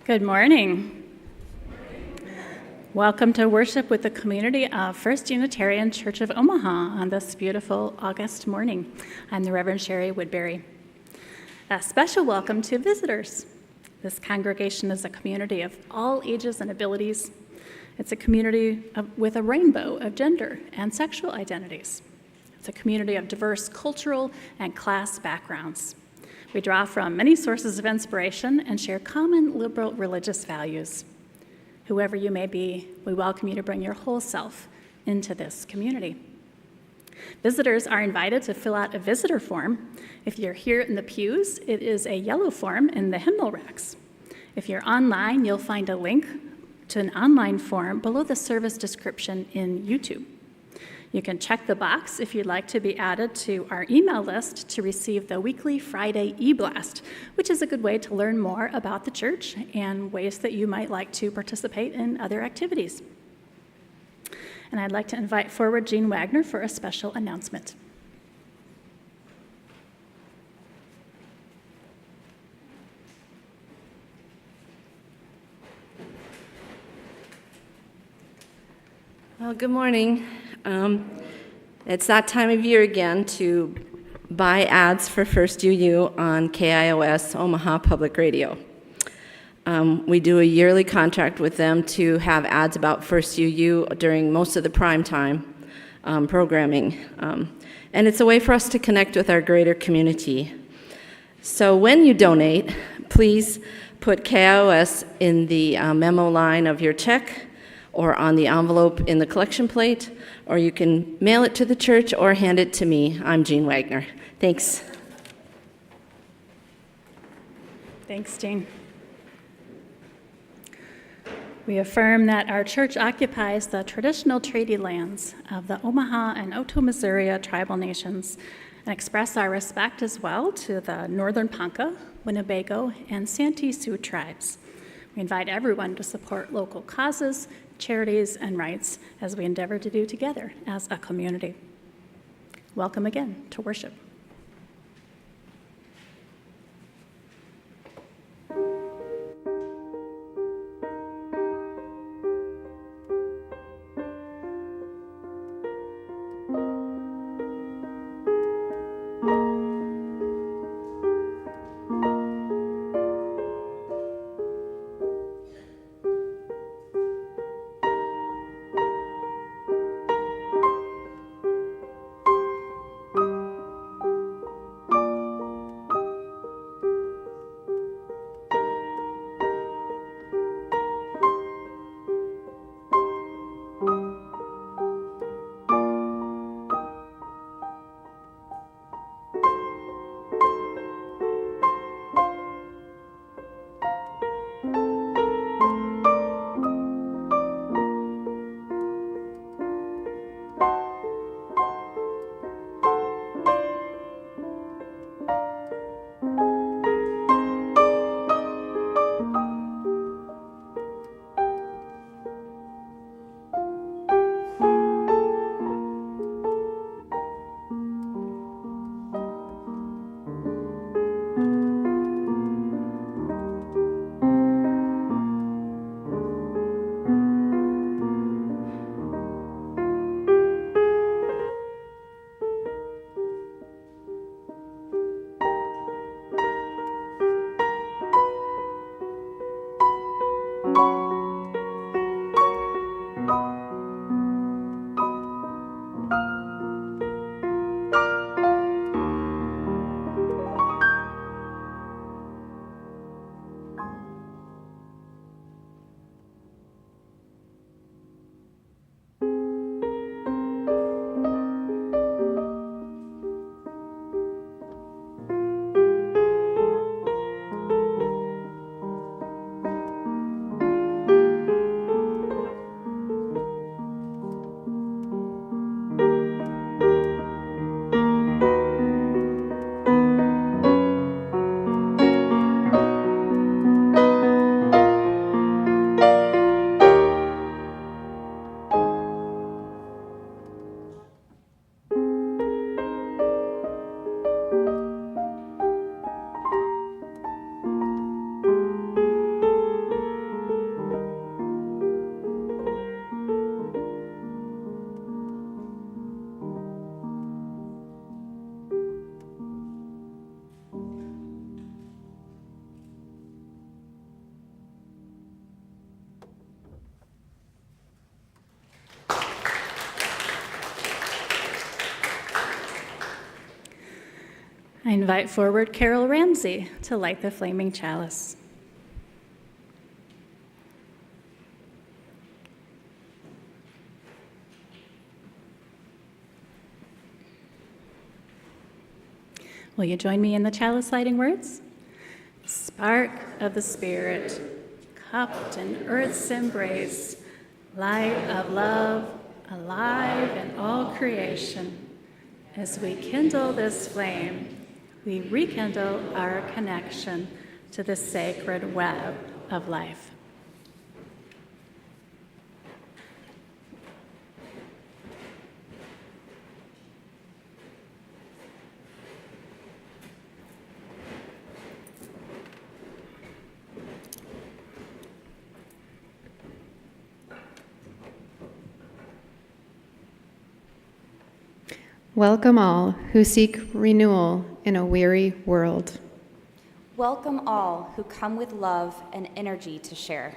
Good morning. Welcome to worship with the community of First Unitarian Church of Omaha on this beautiful August morning. I'm the Reverend Shari Woodbury. A special welcome to visitors. This congregation is a community of all ages and abilities. It's a community with a rainbow of gender and sexual identities. It's a community of diverse cultural and class backgrounds. We draw from many sources of inspiration and share common liberal religious values. Whoever you may be, we welcome you to bring your whole self into this community. Visitors are invited to fill out a visitor form. If you're here in the pews, it is a yellow form in the hymnal racks. If you're online, you'll find a link to an online form below the service description in YouTube. You can check the box if you'd like to be added to our email list to receive the weekly Friday e-blast, which is a good way to learn more about the church and ways that you might like to participate in other activities. And I'd like to invite forward Jean Wagner for a special announcement. Well, good morning. It's that time of year again to buy ads for First UU on KIOS Omaha Public Radio. We do a yearly contract with them to have ads about First UU during most of the prime time programming. And it's a way for us to connect with our greater community. So when you donate, please put KIOS in the memo line of your check or on the envelope in the collection plate, or you can mail it to the church or hand it to me. I'm Jean Wagner. Thanks. Thanks, Jean. We affirm that our church occupies the traditional treaty lands of the Omaha and Otoe-Missouri tribal nations and express our respect as well to the Northern Ponca, Winnebago, and Santee Sioux tribes. We invite everyone to support local causes, charities, and rights as we endeavor to do together as a community. Welcome again to worship. I invite forward Carol Ramsey to light the flaming chalice. Will you join me in the chalice lighting words? Spark of the Spirit, cupped in earth's embrace, light of love, alive in all creation. As we kindle this flame, we rekindle our connection to the sacred web of life. Welcome all who seek renewal in a weary world. Welcome all who come with love and energy to share.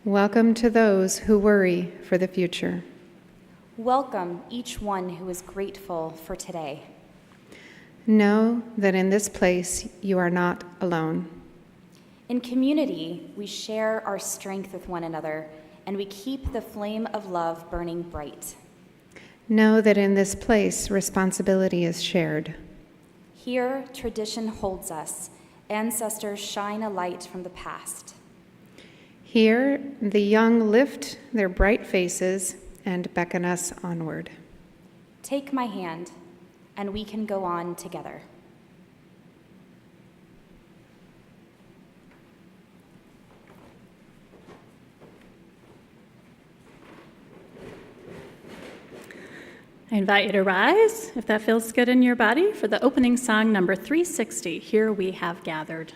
Welcome to those who worry for the future. Welcome each one who is grateful for today. Know that in this place you are not alone. In community, we share our strength with one another, and we keep the flame of love burning bright. Know that in this place responsibility is shared. Here, tradition holds us. Ancestors shine a light from the past. Here, the young lift their bright faces and beckon us onward. Take my hand, and we can go on together. I invite you to rise, if that feels good in your body, for the opening song number 360, Here We Have Gathered.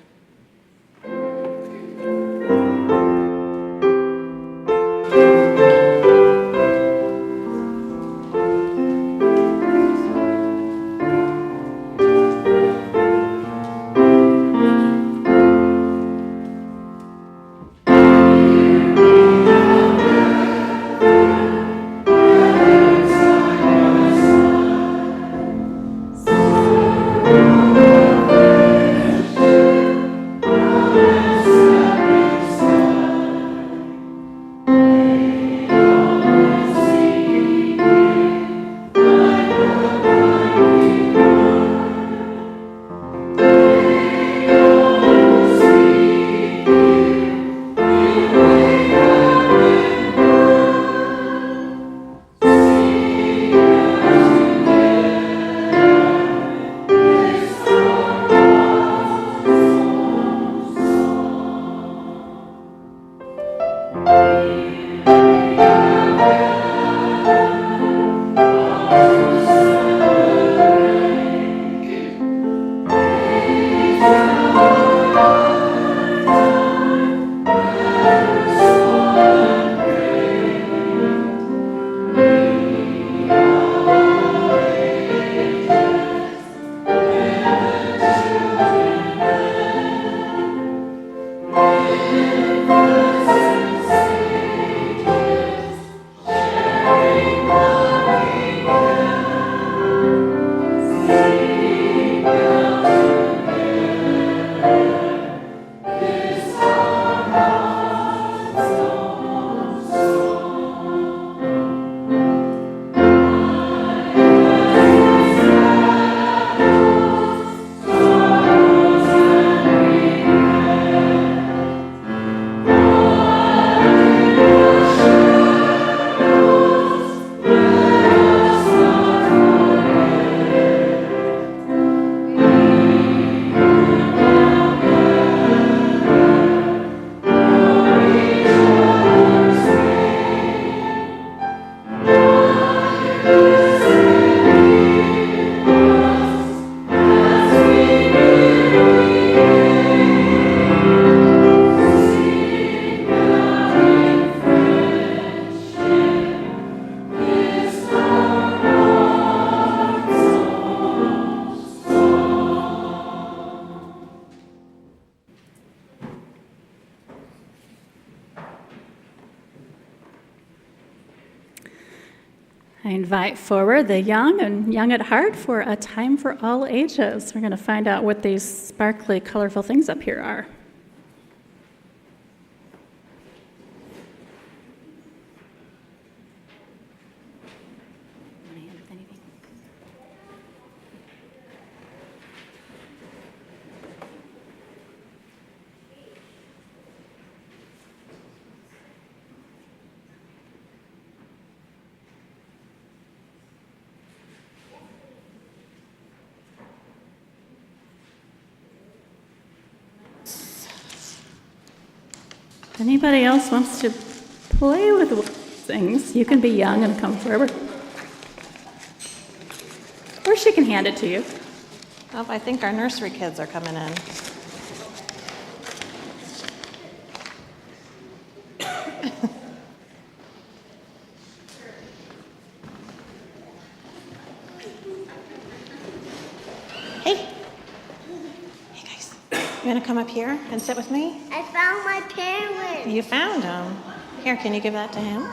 invite forward the young and young at heart for a time for all ages. We're going to find out what these sparkly, colorful things up here are. If anybody else wants to play with things, you can be young and come forward. Or she can hand it to you. Oh, I think our nursery kids are coming in. Hey. Hey, guys. You want to come up here and sit with me? I found my parents. You found them. Here, can you give that to him?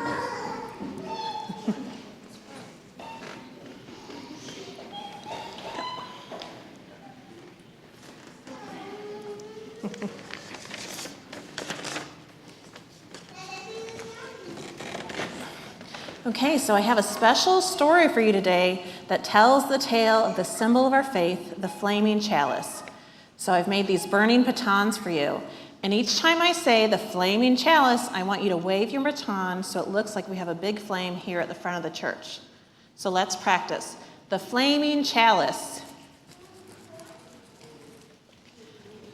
Okay, so I have a special story for you today that tells the tale of the symbol of our faith, the flaming chalice. So I've made these burning batons for you. And each time I say the flaming chalice, I want you to wave your baton so it looks like we have a big flame here at the front of the church. So let's practice. The flaming chalice.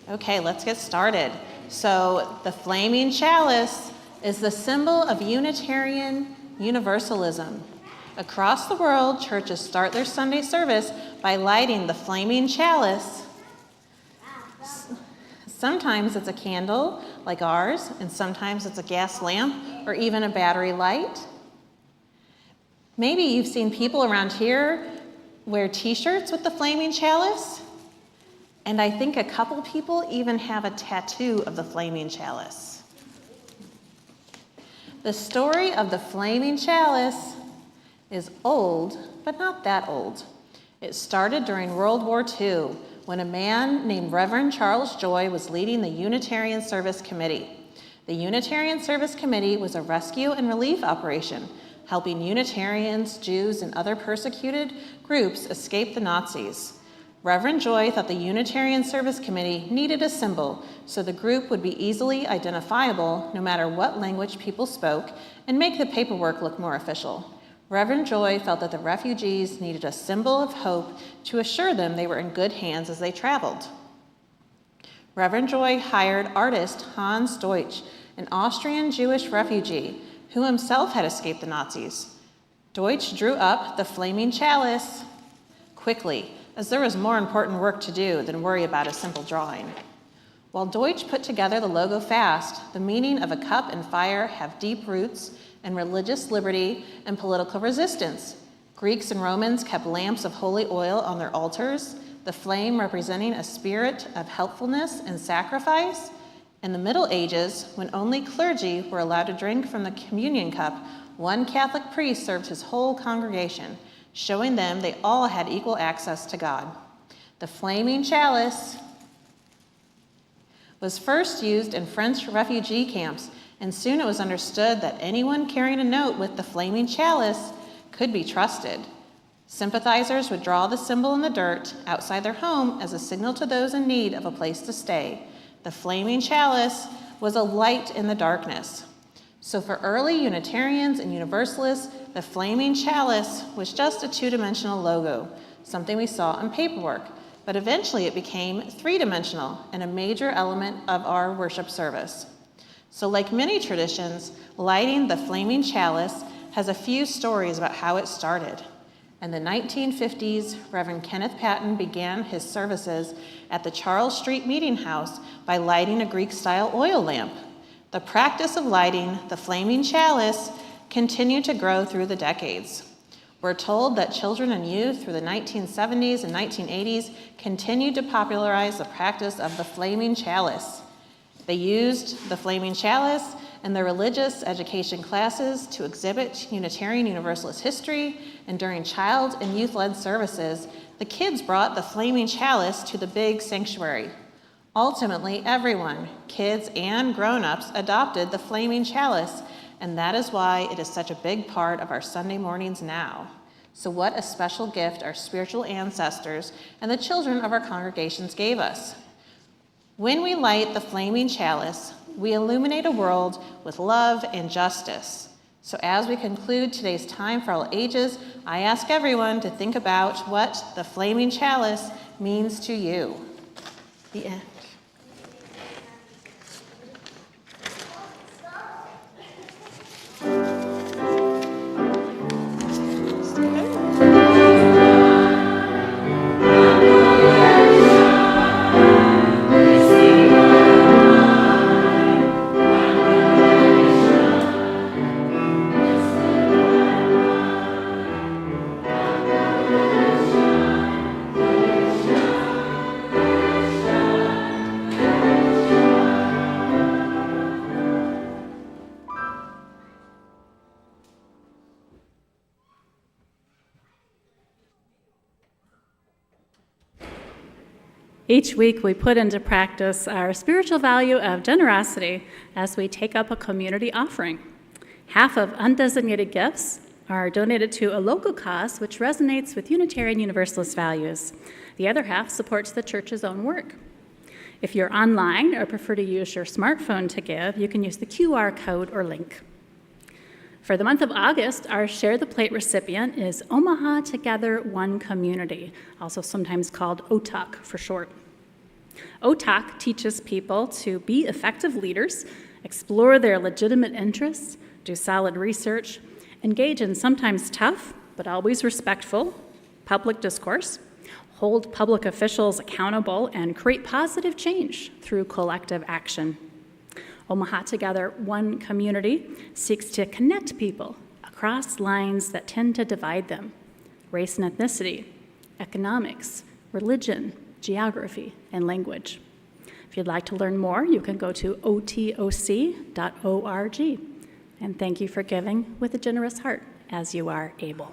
Okay, let's get started. So the flaming chalice is the symbol of Unitarian Universalism. Across the world, churches start their Sunday service by lighting the flaming chalice. Sometimes it's a candle, like ours, and sometimes it's a gas lamp or even a battery light. Maybe you've seen people around here wear t-shirts with the flaming chalice, and I think a couple people even have a tattoo of the flaming chalice. The story of the flaming chalice is old, but not that old. It started during World War II, when a man named Reverend Charles Joy was leading the Unitarian Service Committee. The Unitarian Service Committee was a rescue and relief operation, helping Unitarians, Jews, and other persecuted groups escape the Nazis. Reverend Joy thought the Unitarian Service Committee needed a symbol so the group would be easily identifiable no matter what language people spoke and make the paperwork look more official. Reverend Joy felt that the refugees needed a symbol of hope to assure them they were in good hands as they traveled. Reverend Joy hired artist Hans Deutsch, an Austrian Jewish refugee who himself had escaped the Nazis. Deutsch drew up the flaming chalice quickly, as there was more important work to do than worry about a simple drawing. While Deutsch put together the logo fast, the meaning of a cup and fire have deep roots in religious liberty and political resistance. Greeks and Romans kept lamps of holy oil on their altars, the flame representing a spirit of helpfulness and sacrifice. In the Middle Ages, when only clergy were allowed to drink from the communion cup, one Catholic priest served his whole congregation, showing them they all had equal access to God. The flaming chalice was first used in French refugee camps, and soon it was understood that anyone carrying a note with the flaming chalice could be trusted. Sympathizers would draw the symbol in the dirt outside their home as a signal to those in need of a place to stay. The flaming chalice was a light in the darkness. So for early Unitarians and Universalists, the flaming chalice was just a two-dimensional logo, something we saw on paperwork, but eventually it became three-dimensional and a major element of our worship service. So like many traditions, lighting the flaming chalice has a few stories about how it started. In the 1950s, Reverend Kenneth Patton began his services at the Charles Street Meeting House by lighting a Greek-style oil lamp. The practice of lighting the flaming chalice continued to grow through the decades. We're told that children and youth through the 1970s and 1980s continued to popularize the practice of the flaming chalice. They used the flaming chalice in their religious education classes to exhibit Unitarian Universalist history, and during child and youth-led services, the kids brought the flaming chalice to the big sanctuary. Ultimately, everyone, kids and grown-ups, adopted the flaming chalice, and that is why it is such a big part of our Sunday mornings now. So what a special gift our spiritual ancestors and the children of our congregations gave us. When we light the flaming chalice, we illuminate a world with love and justice. So as we conclude today's Time for All Ages, I ask everyone to think about what the flaming chalice means to you. The end. Each week, we put into practice our spiritual value of generosity as we take up a community offering. Half of undesignated gifts are donated to a local cause which resonates with Unitarian Universalist values. The other half supports the church's own work. If you're online or prefer to use your smartphone to give, you can use the QR code or link. For the month of August, our Share the Plate recipient is Omaha Together One Community, also sometimes called OTOC for short. OTOC teaches people to be effective leaders, explore their legitimate interests, do solid research, engage in sometimes tough, but always respectful, public discourse, hold public officials accountable, and create positive change through collective action. Omaha Together One Community seeks to connect people across lines that tend to divide them: race and ethnicity, economics, religion, geography, and language. If you'd like to learn more, you can go to otoc.org. And thank you for giving with a generous heart as you are able.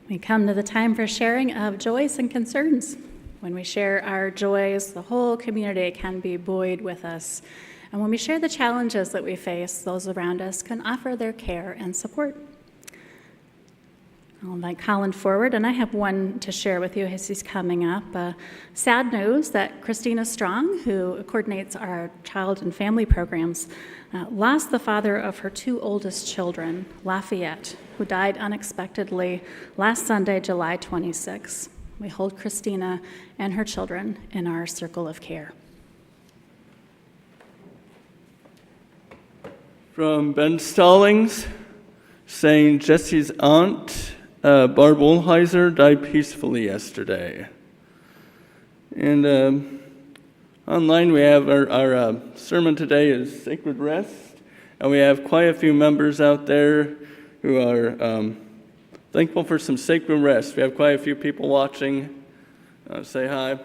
We come to the time for sharing of joys and concerns. When we share our joys, the whole community can be buoyed with us. And when we share the challenges that we face, those around us can offer their care and support. I'll invite Colin forward, and I have one to share with you as he's coming up. Sad news that Christina Strong, who coordinates our child and family programs, lost the father of her two oldest children, Lafayette, who died unexpectedly last Sunday, July 26. We hold Christina and her children in our circle of care. From Ben Stallings, saying Jesse's aunt, Barb Wohlheiser, died peacefully yesterday. And online we have our sermon today is Sacred Rest, and we have quite a few members out there who are thankful for some sacred rest. We have quite a few people watching. Say hi.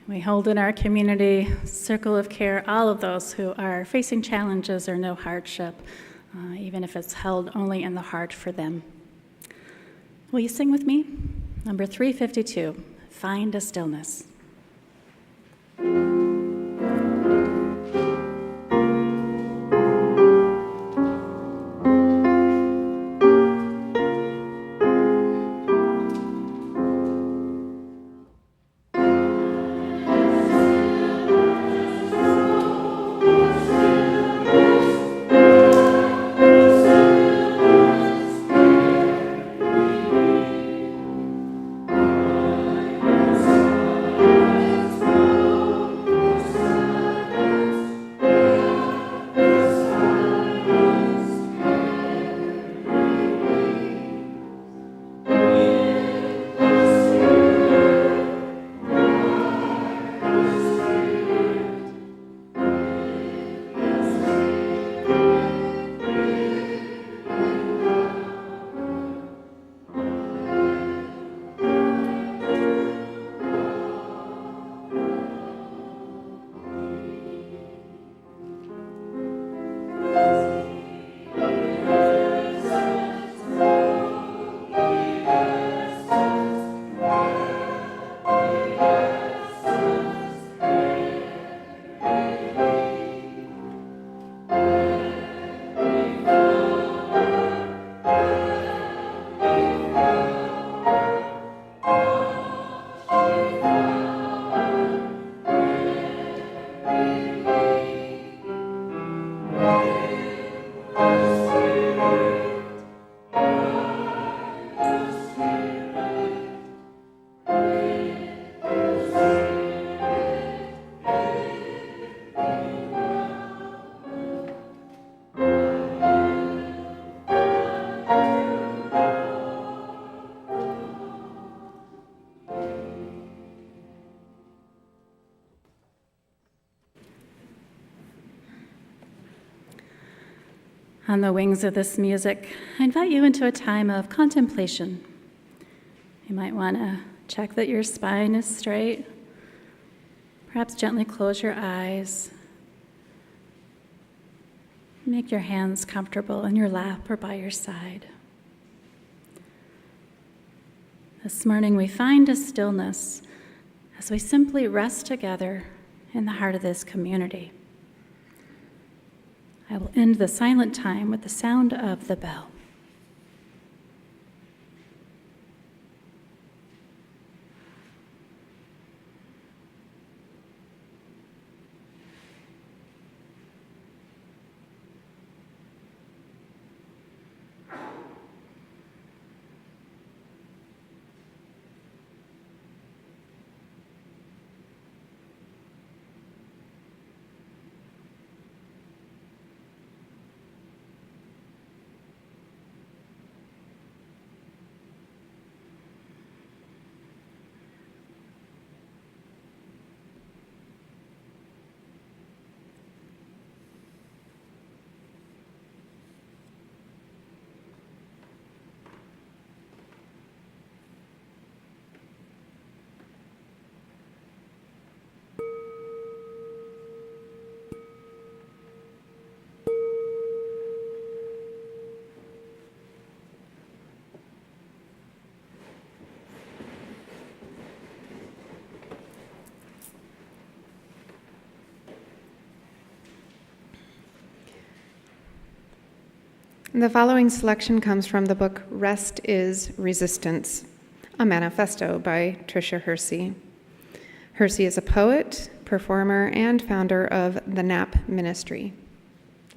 We hold in our community circle of care all of those who are facing challenges or no hardship, even if it's held only in the heart for them. Will you sing with me? Number 352, Find a Stillness. On the wings of this music, I invite you into a time of contemplation. You might want to check that your spine is straight. Perhaps gently close your eyes. Make your hands comfortable in your lap or by your side. This morning we find a stillness as we simply rest together in the heart of this community. I will end the silent time with the sound of the bell. The following selection comes from the book Rest is Resistance, a manifesto by Tricia Hersey. Hersey is a poet, performer, and founder of the NAP Ministry.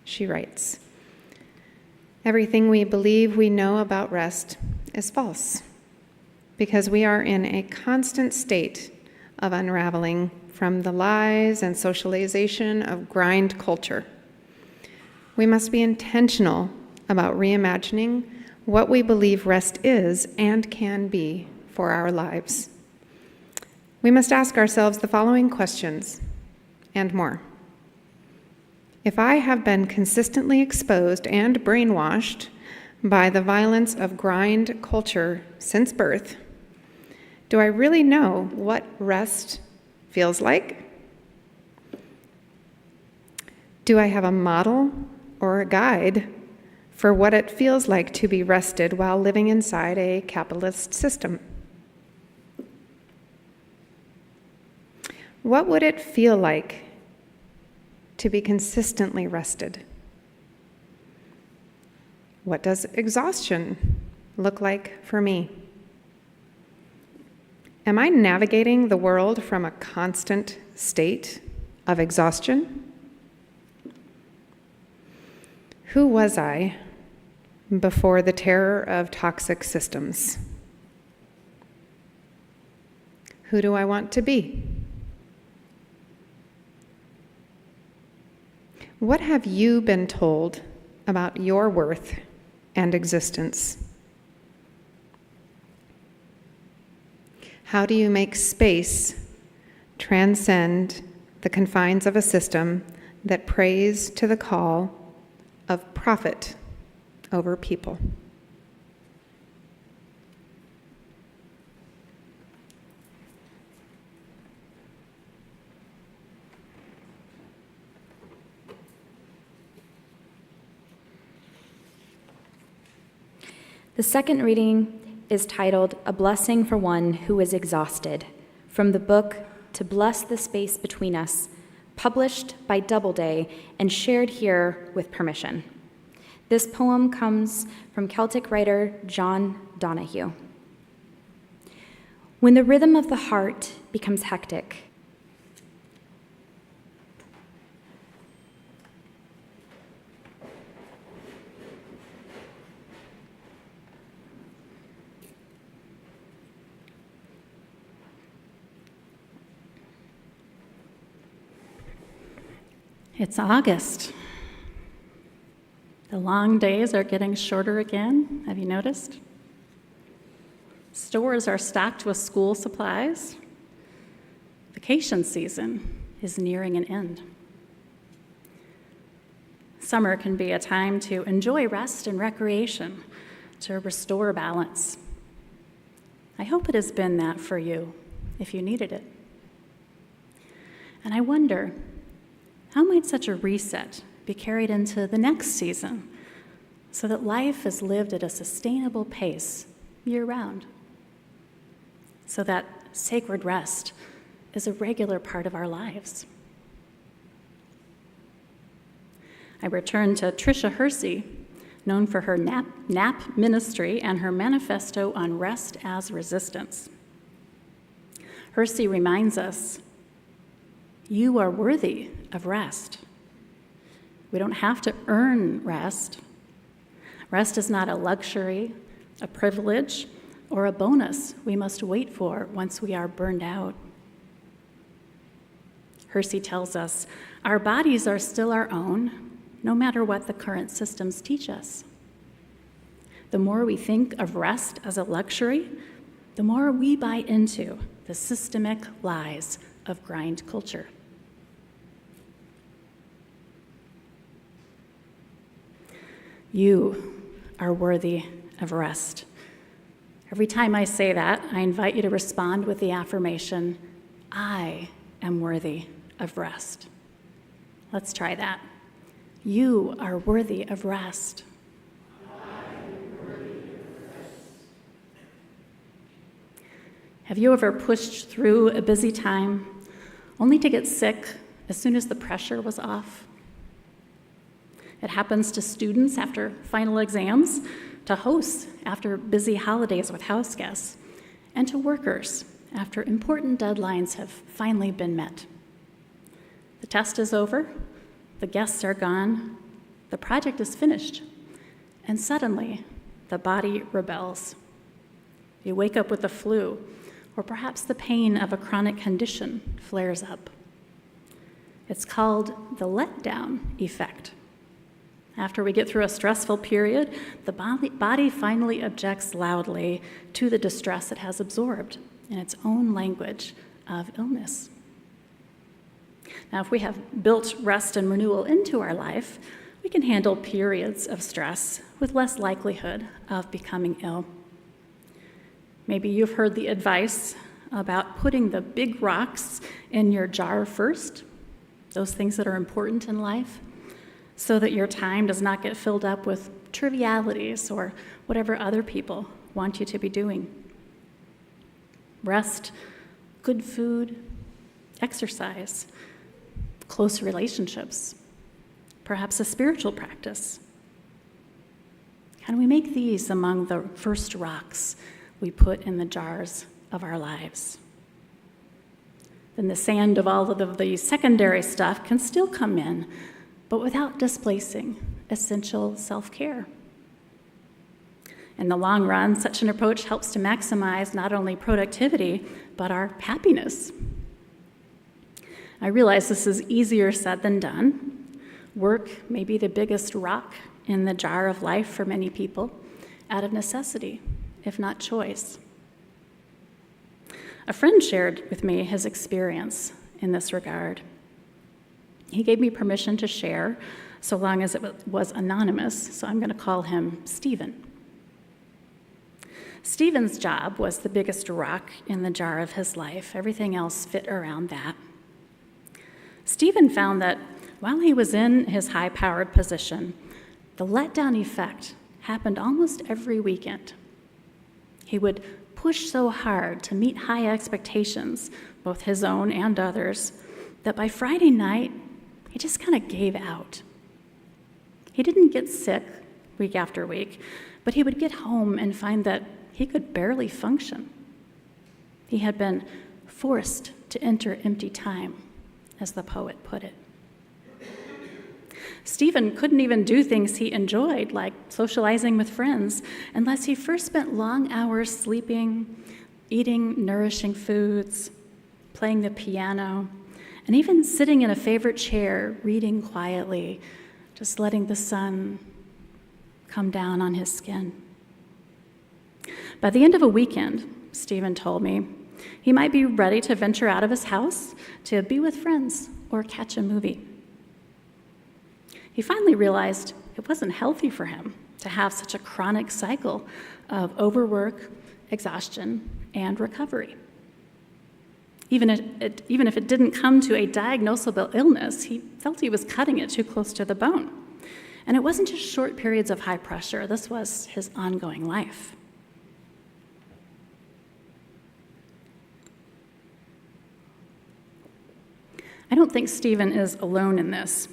She writes, "Everything we believe we know about rest is false, because we are in a constant state of unraveling from the lies and socialization of grind culture. We must be intentional about reimagining what we believe rest is and can be for our lives. We must ask ourselves the following questions and more. If I have been consistently exposed and brainwashed by the violence of grind culture since birth, do I really know what rest feels like? Do I have a model or a guide for what it feels like to be rested while living inside a capitalist system? What would it feel like to be consistently rested? What does exhaustion look like for me? Am I navigating the world from a constant state of exhaustion? Who was I before the terror of toxic systems? Who do I want to be? What have you been told about your worth and existence? How do you make space transcend the confines of a system that prays to the call of profit over people? The second reading is titled A Blessing for One Who is Exhausted, from the book To Bless the Space Between Us, published by Doubleday and shared here with permission. This poem comes from Celtic writer John Donahue. When the rhythm of the heart becomes hectic, It's August. The long days are getting shorter again. Have you noticed? Stores are stocked with school supplies. Vacation season is nearing an end. Summer can be a time to enjoy rest and recreation, to restore balance. I hope it has been that for you, if you needed it. And I wonder, how might such a reset be carried into the next season so that life is lived at a sustainable pace year-round? So that sacred rest is a regular part of our lives. I return to Tricia Hersey, known for her nap ministry and her manifesto on rest as resistance. Hersey reminds us, you are worthy of rest. We don't have to earn rest. Rest is not a luxury, a privilege, or a bonus we must wait for once we are burned out. Hersey tells us our bodies are still our own, no matter what the current systems teach us. The more we think of rest as a luxury, the more we buy into the systemic lies of grind culture. You are worthy of rest. Every time I say that, I invite you to respond with the affirmation, I am worthy of rest. Let's try that. You are worthy of rest. Have you ever pushed through a busy time only to get sick as soon as the pressure was off? It happens to students after final exams, to hosts after busy holidays with house guests, and to workers after important deadlines have finally been met. The test is over, the guests are gone, the project is finished, and suddenly the body rebels. You wake up with the flu, or perhaps the pain of a chronic condition flares up. It's called the letdown effect. After we get through a stressful period, the body finally objects loudly to the distress it has absorbed in its own language of illness. Now, if we have built rest and renewal into our life, we can handle periods of stress with less likelihood of becoming ill. Maybe you've heard the advice about putting the big rocks in your jar first, those things that are important in life, so that your time does not get filled up with trivialities or whatever other people want you to be doing. Rest, good food, exercise, close relationships, perhaps a spiritual practice. Can we make these among the first rocks we put in the jars of our lives? Then the sand of all of the secondary stuff can still come in, but without displacing essential self-care. In the long run, such an approach helps to maximize not only productivity, but our happiness. I realize this is easier said than done. Work may be the biggest rock in the jar of life for many people, out of necessity, if not choice. A friend shared with me his experience in this regard. He gave me permission to share, so long as it was anonymous, so I'm going to call him Stephen. Stephen's job was the biggest rock in the jar of his life. Everything else fit around that. Stephen found that while he was in his high-powered position, the letdown effect happened almost every weekend. He would push so hard to meet high expectations, both his own and others, that by Friday night, he just kind of gave out. He didn't get sick week after week, but he would get home and find that he could barely function. He had been forced to enter empty time, as the poet put it. Stephen couldn't even do things he enjoyed, like socializing with friends, unless he first spent long hours sleeping, eating nourishing foods, playing the piano, and even sitting in a favorite chair, reading quietly, just letting the sun come down on his skin. By the end of a weekend, Stephen told me, he might be ready to venture out of his house to be with friends or catch a movie. He finally realized it wasn't healthy for him to have such a chronic cycle of overwork, exhaustion, and recovery. Even if it didn't come to a diagnosable illness, he felt he was cutting it too close to the bone. And it wasn't just short periods of high pressure. This was his ongoing life. I don't think Stephen is alone in this.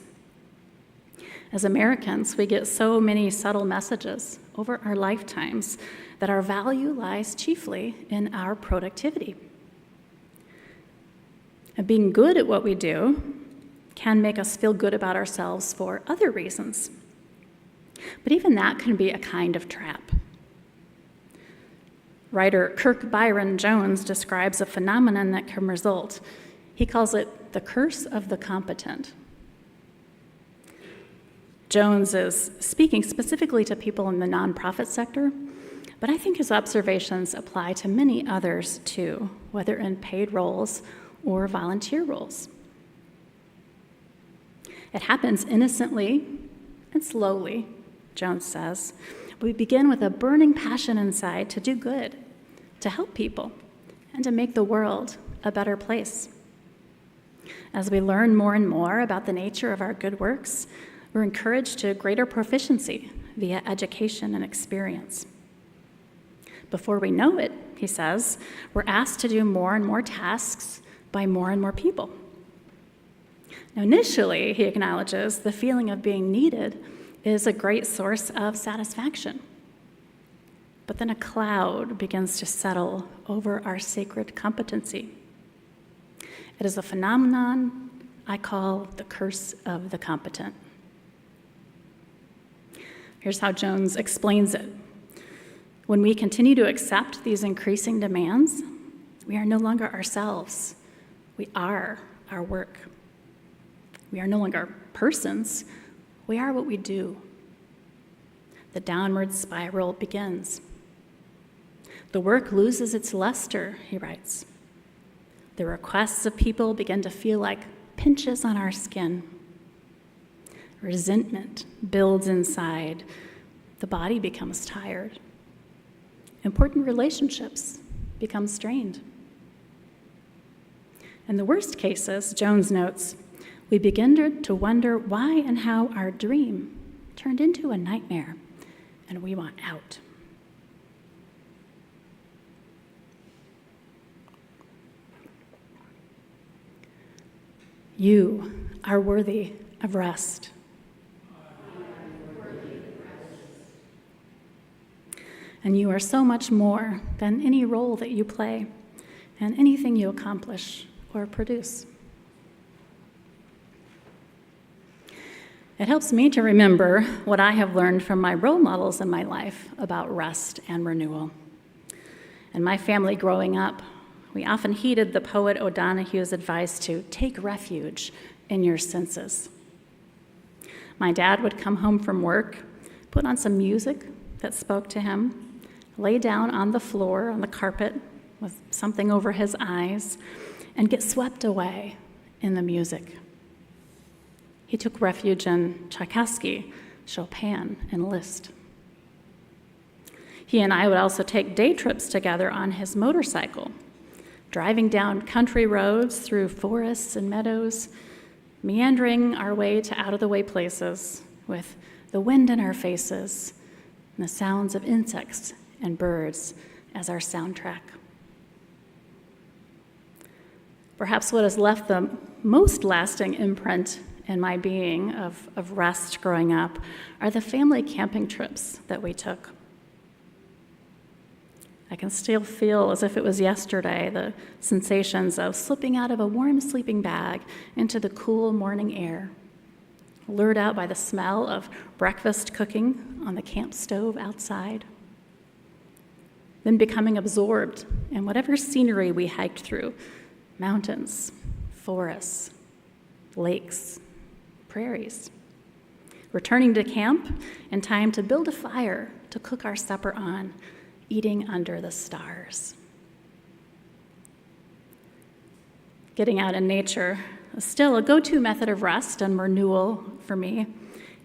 As Americans, we get so many subtle messages over our lifetimes that our value lies chiefly in our productivity. And being good at what we do can make us feel good about ourselves for other reasons. But even that can be a kind of trap. Writer Kirk Byron Jones describes a phenomenon that can result. He calls it the curse of the competent. Jones is speaking specifically to people in the nonprofit sector, but I think his observations apply to many others too, whether in paid roles or volunteer roles. It happens innocently and slowly, Jones says. We begin with a burning passion inside to do good, to help people, and to make the world a better place. As we learn more and more about the nature of our good works, we're encouraged to greater proficiency via education and experience. Before we know it, he says, we're asked to do more and more tasks by more and more people. Now, initially, he acknowledges the feeling of being needed is a great source of satisfaction. But then a cloud begins to settle over our sacred competency. It is a phenomenon I call the curse of the competent. Here's how Jones explains it. When we continue to accept these increasing demands, We are no longer ourselves. We are our work. We are no longer persons. We are what we do. The downward spiral begins. The work loses its luster, he writes. The requests of people begin to feel like pinches on our skin. Resentment builds inside. The body becomes tired. Important relationships become strained. In the worst cases, Jones notes, we begin to wonder why and how our dream turned into a nightmare, and we want out. You are worthy of rest. And you are so much more than any role that you play and anything you accomplish or produce. It helps me to remember what I have learned from my role models in my life about rest and renewal. In my family growing up, we often heeded the poet O'Donoghue's advice to take refuge in your senses. My dad would come home from work, put on some music that spoke to him, lay down on the floor, on the carpet, with something over his eyes, and get swept away in the music. He took refuge in Tchaikovsky, Chopin, and Liszt. He and I would also take day trips together on his motorcycle, driving down country roads through forests and meadows, meandering our way to out-of-the-way places with the wind in our faces and the sounds of insects and birds as our soundtrack. Perhaps what has left the most lasting imprint in my being of rest growing up are the family camping trips that we took. I can still feel as if it was yesterday the sensations of slipping out of a warm sleeping bag into the cool morning air, lured out by the smell of breakfast cooking on the camp stove outside, then becoming absorbed in whatever scenery we hiked through, mountains, forests, lakes, prairies. Returning to camp in time to build a fire to cook our supper on, eating under the stars. Getting out in nature is still a go-to method of rest and renewal for me,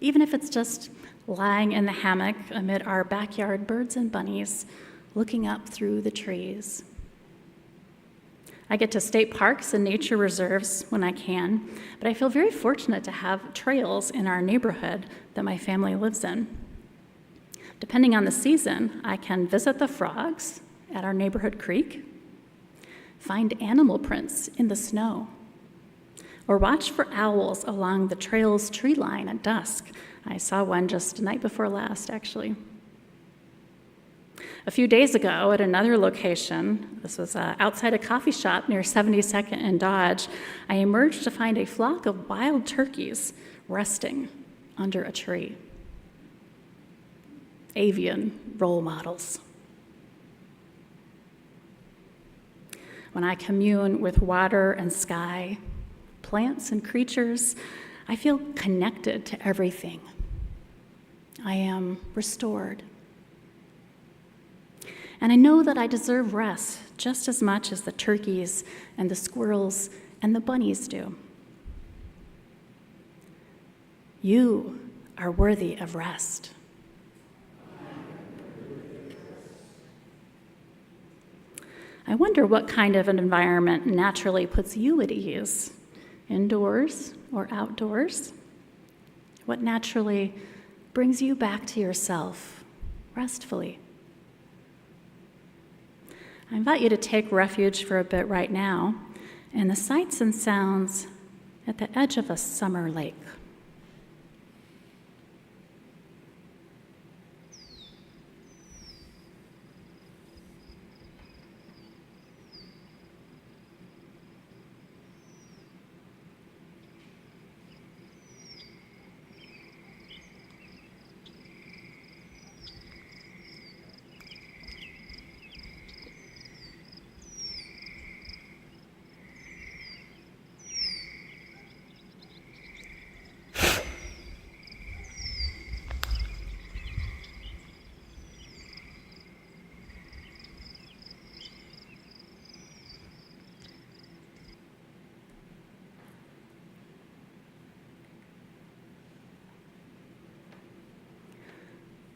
even if it's just lying in the hammock amid our backyard birds and bunnies, looking up through the trees. I get to state parks and nature reserves when I can, but I feel very fortunate to have trails in our neighborhood that my family lives in. Depending on the season, I can visit the frogs at our neighborhood creek, find animal prints in the snow, or watch for owls along the trail's tree line at dusk. I saw one just the night before last, actually. A few days ago at another location, this was outside a coffee shop near 72nd and Dodge, I emerged to find a flock of wild turkeys resting under a tree. Avian role models. When I commune with water and sky, plants and creatures, I feel connected to everything. I am restored. And I know that I deserve rest just as much as the turkeys and the squirrels and the bunnies do. You are worthy of rest. I wonder what kind of an environment naturally puts you at ease, indoors or outdoors? What naturally brings you back to yourself restfully? I invite you to take refuge for a bit right now in the sights and sounds at the edge of a summer lake.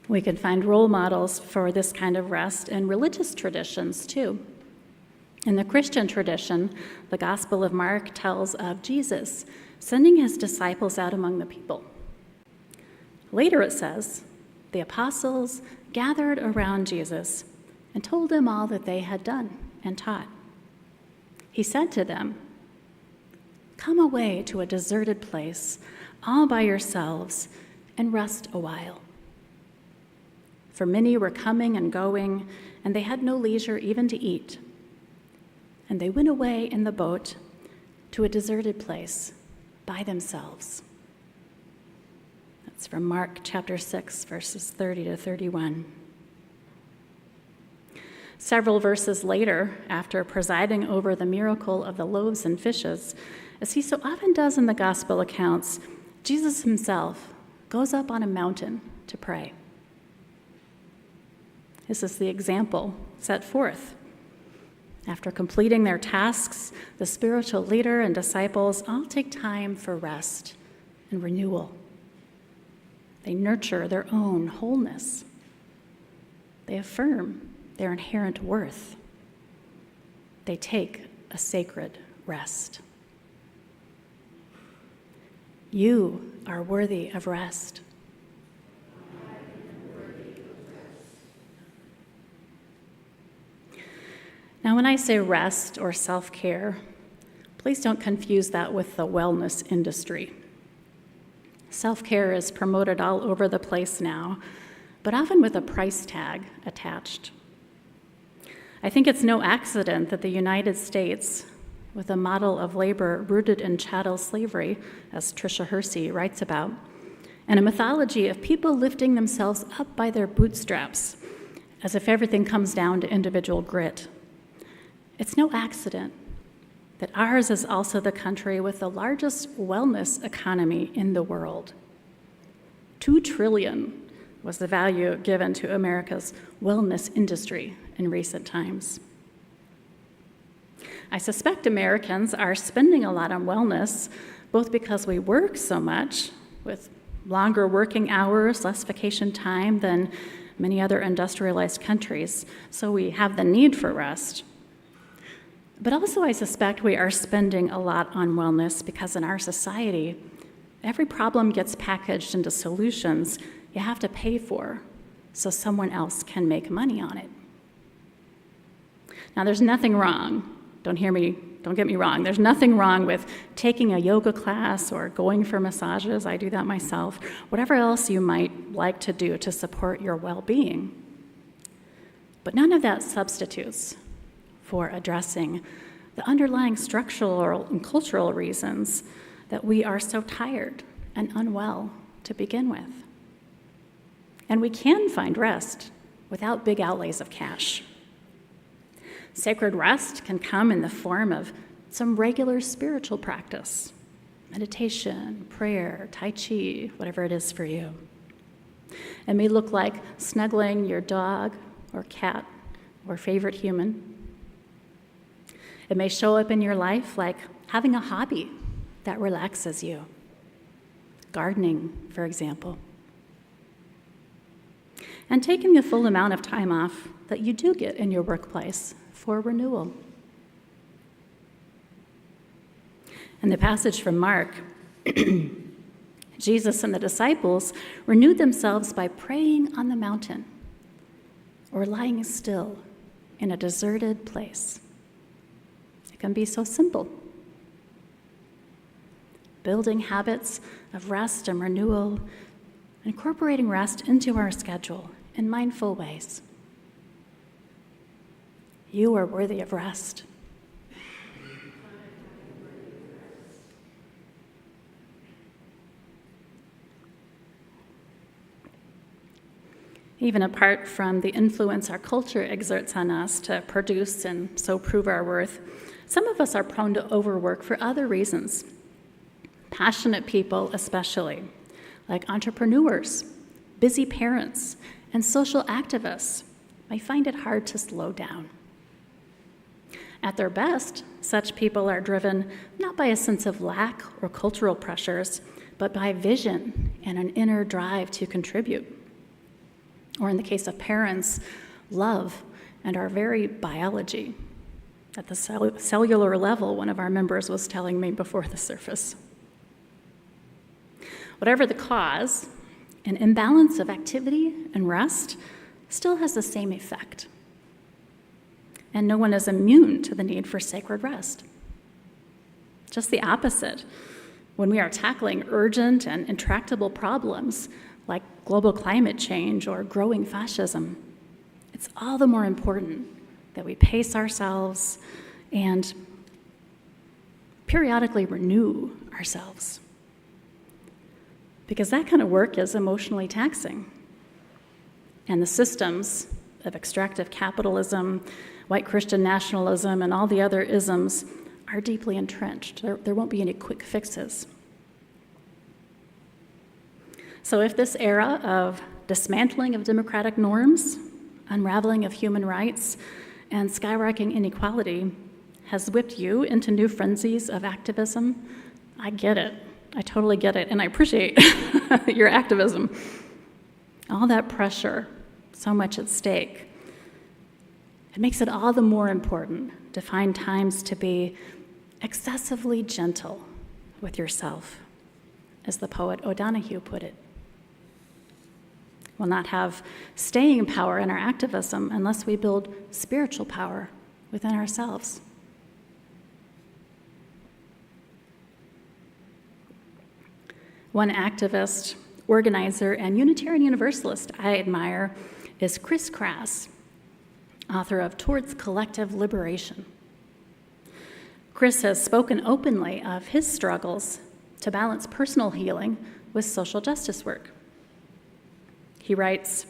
We can find role models for this kind of rest in religious traditions, too. In the Christian tradition, the Gospel of Mark tells of Jesus sending his disciples out among the people. Later it says, the apostles gathered around Jesus and told him all that they had done and taught. He said to them, "Come away to a deserted place, all by yourselves, and rest a while." For many were coming and going, and they had no leisure even to eat. And they went away in the boat to a deserted place by themselves. That's from Mark chapter 6, verses 30 to 31. Several verses later, after presiding over the miracle of the loaves and fishes, as he so often does in the gospel accounts, Jesus himself goes up on a mountain to pray. This is the example set forth. After completing their tasks, the spiritual leader and disciples all take time for rest and renewal. They nurture their own wholeness. They affirm their inherent worth. They take a sacred rest. You are worthy of rest. Now, when I say rest or self-care, please don't confuse that with the wellness industry. Self-care is promoted all over the place now, but often with a price tag attached. I think it's no accident that the United States, with a model of labor rooted in chattel slavery, as Tricia Hersey writes about, and a mythology of people lifting themselves up by their bootstraps, as if everything comes down to individual grit. It's no accident that ours is also the country with the largest wellness economy in the world. $2 trillion was the value given to America's wellness industry in recent times. I suspect Americans are spending a lot on wellness, both because we work so much, with longer working hours, less vacation time than many other industrialized countries, so we have the need for rest. But also I suspect we are spending a lot on wellness because in our society, every problem gets packaged into solutions you have to pay for so someone else can make money on it. Now, there's nothing wrong. Don't get me wrong. There's nothing wrong with taking a yoga class or going for massages. I do that myself. Whatever else you might like to do to support your well-being. But none of that substitutes for addressing the underlying structural and cultural reasons that we are so tired and unwell to begin with. And we can find rest without big outlays of cash. Sacred rest can come in the form of some regular spiritual practice, meditation, prayer, Tai Chi, whatever it is for you. It may look like snuggling your dog or cat or favorite human. It may show up in your life like having a hobby that relaxes you. Gardening, for example. And taking the full amount of time off that you do get in your workplace for renewal. In the passage from Mark, Jesus and the disciples renewed themselves by praying on the mountain or lying still in a deserted place. It can be so simple. Building habits of rest and renewal, incorporating rest into our schedule in mindful ways. You are worthy of rest. Even apart from the influence our culture exerts on us to produce and so prove our worth, some of us are prone to overwork for other reasons. Passionate people especially, like entrepreneurs, busy parents, and social activists, may find it hard to slow down. At their best, such people are driven not by a sense of lack or cultural pressures, but by vision and an inner drive to contribute. or in the case of parents, love and our very biology. At the cellular level, one of our members was telling me before the surface. Whatever the cause, an imbalance of activity and rest still has the same effect. And no one is immune to the need for sacred rest. Just the opposite. When we are tackling urgent and intractable problems like global climate change or growing fascism, it's all the more important that we pace ourselves and periodically renew ourselves. Because that kind of work is emotionally taxing. And the systems of extractive capitalism, white Christian nationalism, and all the other isms are deeply entrenched. There won't be any quick fixes. So if this era of dismantling of democratic norms, unraveling of human rights, and skyrocketing inequality has whipped you into new frenzies of activism, I get it. I totally get it, and I appreciate your activism. All that pressure, so much at stake. It makes it all the more important to find times to be excessively gentle with yourself, as the poet O'Donoghue put it. We'll not have staying power in our activism unless we build spiritual power within ourselves. One activist, organizer, and Unitarian Universalist I admire is Chris Crass, author of Towards Collective Liberation. Chris has spoken openly of his struggles to balance personal healing with social justice work. He writes,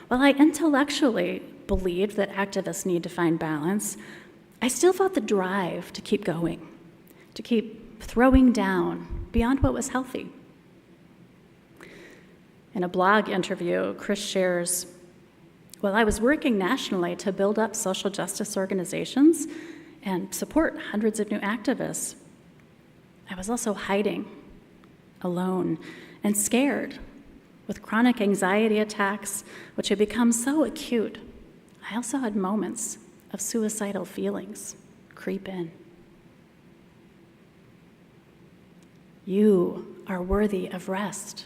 "While I intellectually believed that activists need to find balance, I still felt the drive to keep going, to keep throwing down beyond what was healthy." In a blog interview, Chris shares, "While I was working nationally to build up social justice organizations and support hundreds of new activists, I was also hiding, alone, and scared with chronic anxiety attacks, which had become so acute. I also had moments of suicidal feelings creep in." You are worthy of rest.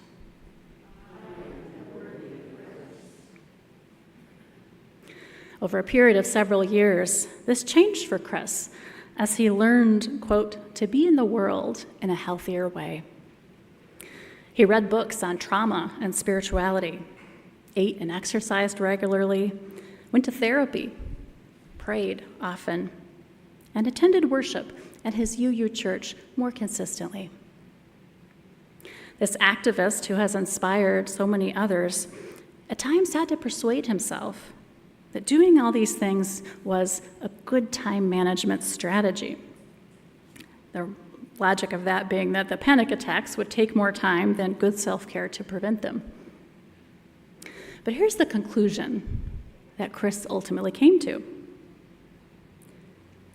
Over a period of several years, this changed for Chris as he learned, quote, to be in the world in a healthier way. He read books on trauma and spirituality, ate and exercised regularly, went to therapy, prayed often, and attended worship at his UU church more consistently. This activist who has inspired so many others at times had to persuade himself that doing all these things was a good time management strategy. The logic of that being that the panic attacks would take more time than good self-care to prevent them. But here's the conclusion that Chris ultimately came to.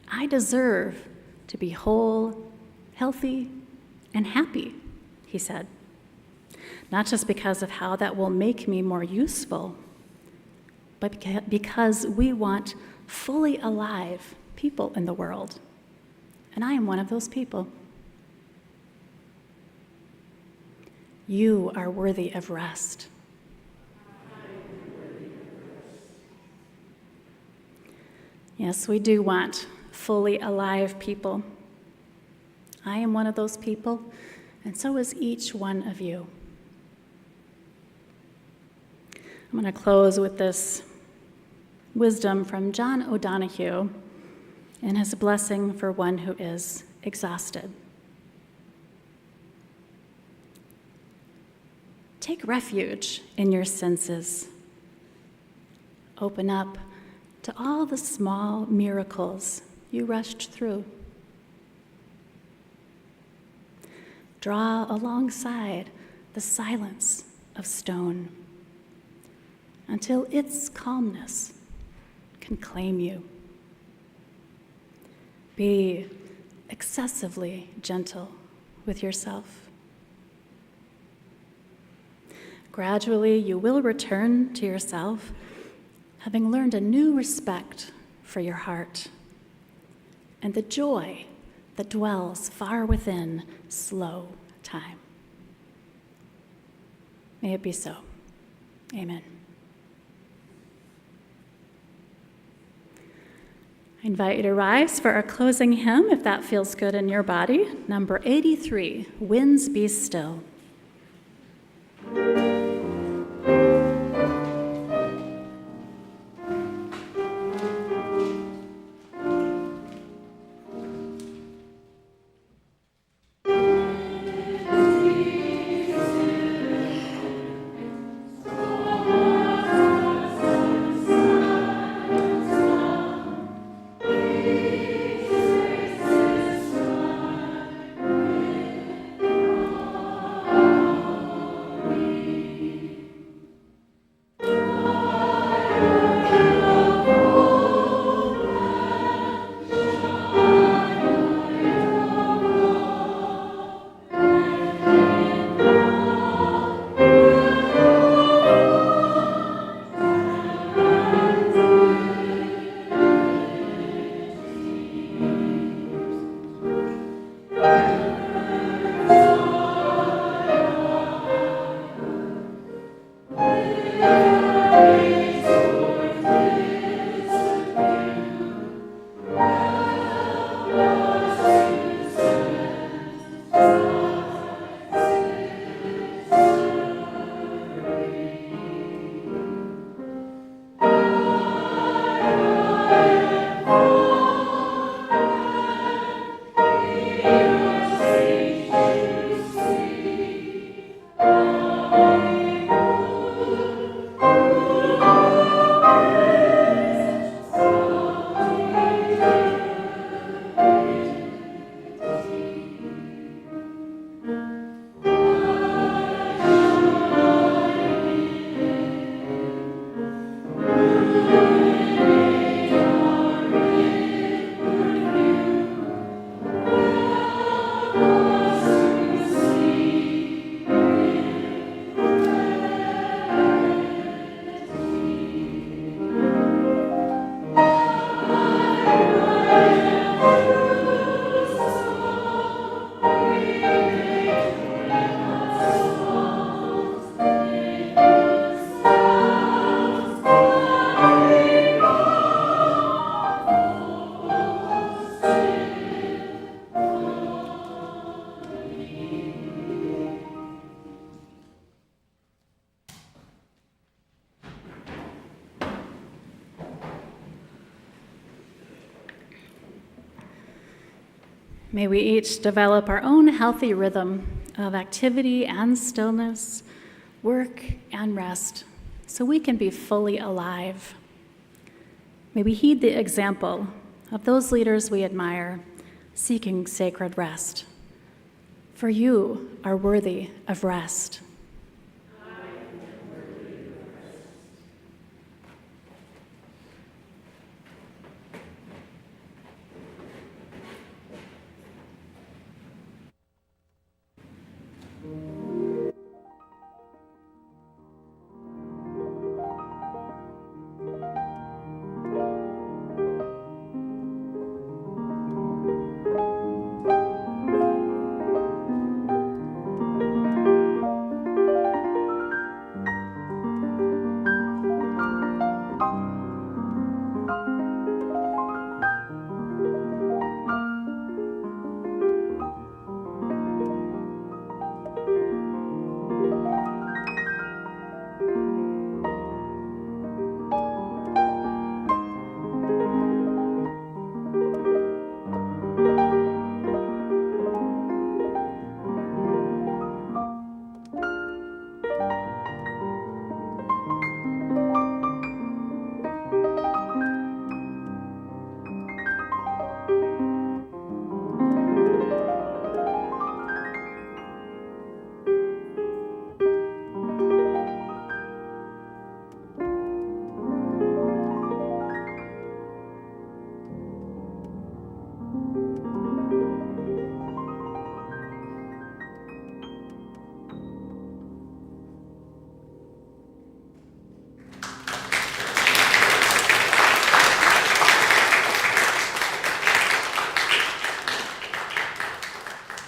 I deserve to be whole, healthy, and happy, he said. Not just because of how that will make me more useful, but because we want fully alive people in the world. And I am one of those people. You are worthy of rest. Yes, we do want fully alive people. I am one of those people, and so is each one of you. I'm going to close with this wisdom from John O'Donoghue and his blessing for one who is exhausted. Take refuge in your senses. Open up to all the small miracles you rushed through. Draw alongside the silence of stone until its calmness can claim you. Be excessively gentle with yourself. Gradually, you will return to yourself, having learned a new respect for your heart and the joy that dwells far within slow time. May it be so. Amen. I invite you to rise for our closing hymn, if that feels good in your body. Number 83, Winds Be Still. May we each develop our own healthy rhythm of activity and stillness, work and rest, so we can be fully alive. May we heed the example of those leaders we admire, seeking sacred rest. For you are worthy of rest.